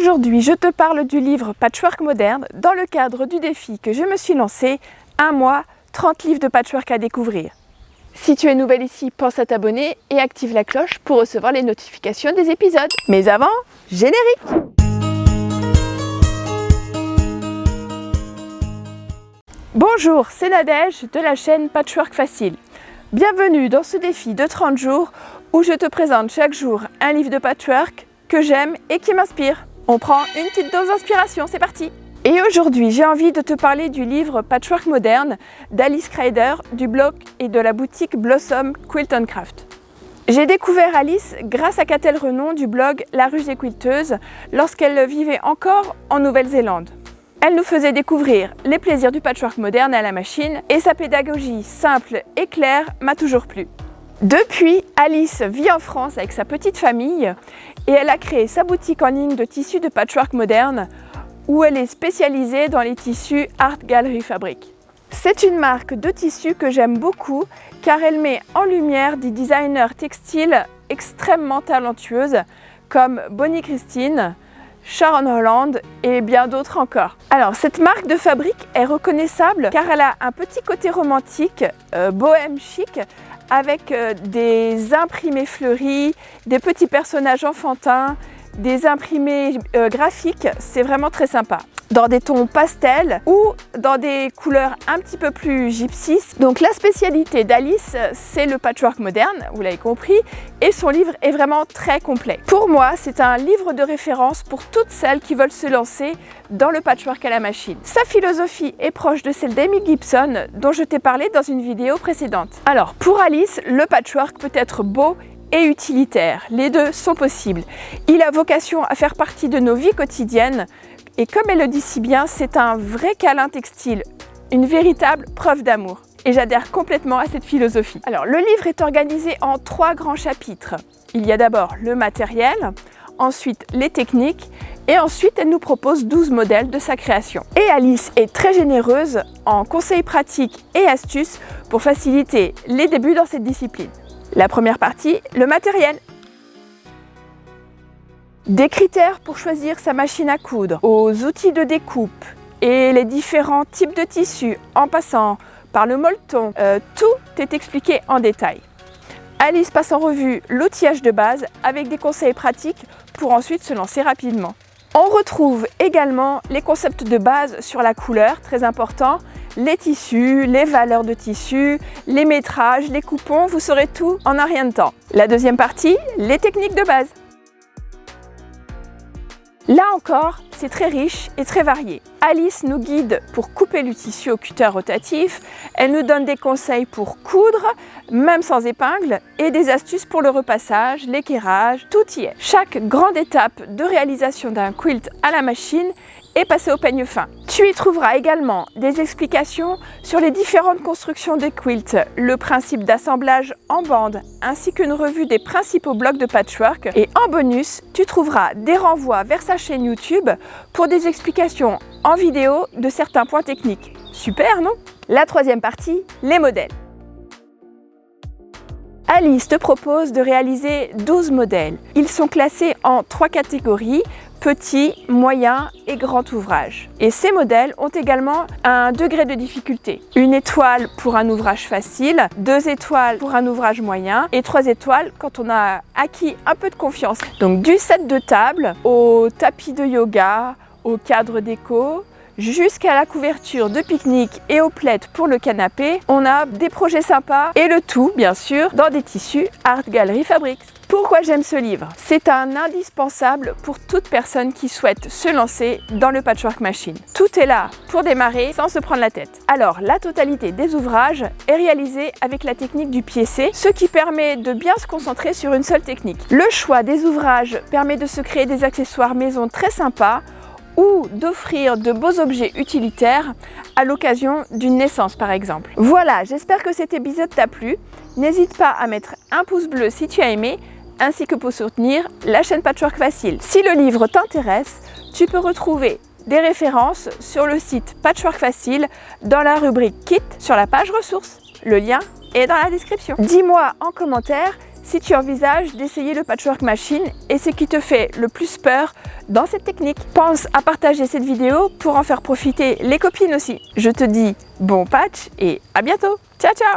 Aujourd'hui, je te parle du livre Patchwork moderne dans le cadre du défi que je me suis lancé, 1 mois, 30 livres de patchwork à découvrir. Si tu es nouvelle ici, pense à t'abonner et active la cloche pour recevoir les notifications des épisodes. Mais avant, générique! Bonjour, c'est Nadège de la chaîne Patchwork Facile. Bienvenue dans ce défi de 30 jours où je te présente chaque jour un livre de patchwork que j'aime et qui m'inspire. On prend une petite dose d'inspiration, c'est parti! Et aujourd'hui, j'ai envie de te parler du livre Patchwork moderne d'Alice Crider du blog et de la boutique Blossom Quilt & Craft. J'ai découvert Alice grâce à Catel Renon du blog La Ruche des Quilteuses lorsqu'elle vivait encore en Nouvelle-Zélande. Elle nous faisait découvrir les plaisirs du patchwork moderne à la machine et sa pédagogie simple et claire m'a toujours plu. Depuis, Alice vit en France avec sa petite famille et elle a créé sa boutique en ligne de tissus de patchwork moderne où elle est spécialisée dans les tissus Art Gallery Fabric. C'est une marque de tissus que j'aime beaucoup car elle met en lumière des designers textiles extrêmement talentueuses comme Bonnie Christine, Sharon Holland et bien d'autres encore. Alors cette marque de fabrique est reconnaissable car elle a un petit côté romantique, bohème chic, avec des imprimés fleuris, des petits personnages enfantins, des imprimés graphiques, c'est vraiment très sympa. Dans des tons pastels ou dans des couleurs un petit peu plus gypsies. Donc la spécialité d'Alice, c'est le patchwork moderne, vous l'avez compris, et son livre est vraiment très complet. Pour moi, c'est un livre de référence pour toutes celles qui veulent se lancer dans le patchwork à la machine. Sa philosophie est proche de celle d'Amy Gibson, dont je t'ai parlé dans une vidéo précédente. Alors, pour Alice, le patchwork peut être beau et utilitaire. Les deux sont possibles. Il a vocation à faire partie de nos vies quotidiennes et comme elle le dit si bien, c'est un vrai câlin textile, une véritable preuve d'amour. Et j'adhère complètement à cette philosophie. Alors, le livre est organisé en 3 grands chapitres. Il y a d'abord le matériel, ensuite les techniques et ensuite elle nous propose 12 modèles de sa création. Et Alice est très généreuse en conseils pratiques et astuces pour faciliter les débuts dans cette discipline. La première partie, le matériel. Des critères pour choisir sa machine à coudre, aux outils de découpe et les différents types de tissus en passant par le molleton, tout est expliqué en détail. Alice passe en revue l'outillage de base avec des conseils pratiques pour ensuite se lancer rapidement. On retrouve également les concepts de base sur la couleur, très important, les tissus, les valeurs de tissus, les métrages, les coupons, vous saurez tout en un rien de temps. La deuxième partie, les techniques de base. Là encore, c'est très riche et très varié. Alice nous guide pour couper le tissu au cutter rotatif, elle nous donne des conseils pour coudre, même sans épingle, et des astuces pour le repassage, l'équerrage, tout y est. Chaque grande étape de réalisation d'un quilt à la machine est passée au peigne fin. Tu y trouveras également des explications sur les différentes constructions des quilts, le principe d'assemblage en bande, ainsi qu'une revue des principaux blocs de patchwork. Et en bonus, tu trouveras des renvois vers sa chaîne YouTube pour des explications en vidéo de certains points techniques. Super, non? La troisième partie, les modèles. Alice te propose de réaliser 12 modèles. Ils sont classés en 3 catégories, petit, moyen et grand ouvrage. Et ces modèles ont également un degré de difficulté. 1 étoile pour un ouvrage facile, 2 étoiles pour un ouvrage moyen et 3 étoiles quand on a acquis un peu de confiance. Donc du set de table au tapis de yoga, au cadre déco, jusqu'à la couverture de pique-nique et aux plaids pour le canapé, on a des projets sympas et le tout, bien sûr, dans des tissus Art Gallery Fabric. Pourquoi j'aime ce livre? C'est un indispensable pour toute personne qui souhaite se lancer dans le patchwork machine. Tout est là pour démarrer sans se prendre la tête. Alors, la totalité des ouvrages est réalisée avec la technique du piécé, ce qui permet de bien se concentrer sur une seule technique. Le choix des ouvrages permet de se créer des accessoires maison très sympas ou d'offrir de beaux objets utilitaires à l'occasion d'une naissance par exemple. Voilà, j'espère que cet épisode t'a plu. N'hésite pas à mettre un pouce bleu si tu as aimé, ainsi que pour soutenir la chaîne Patchwork Facile. Si le livre t'intéresse, tu peux retrouver des références sur le site Patchwork Facile dans la rubrique Kit sur la page ressources. Le lien est dans la description. Dis-moi en commentaire si tu envisages d'essayer le patchwork machine et ce qui te fait le plus peur dans cette technique. Pense à partager cette vidéo pour en faire profiter les copines aussi. Je te dis bon patch et à bientôt. Ciao ciao!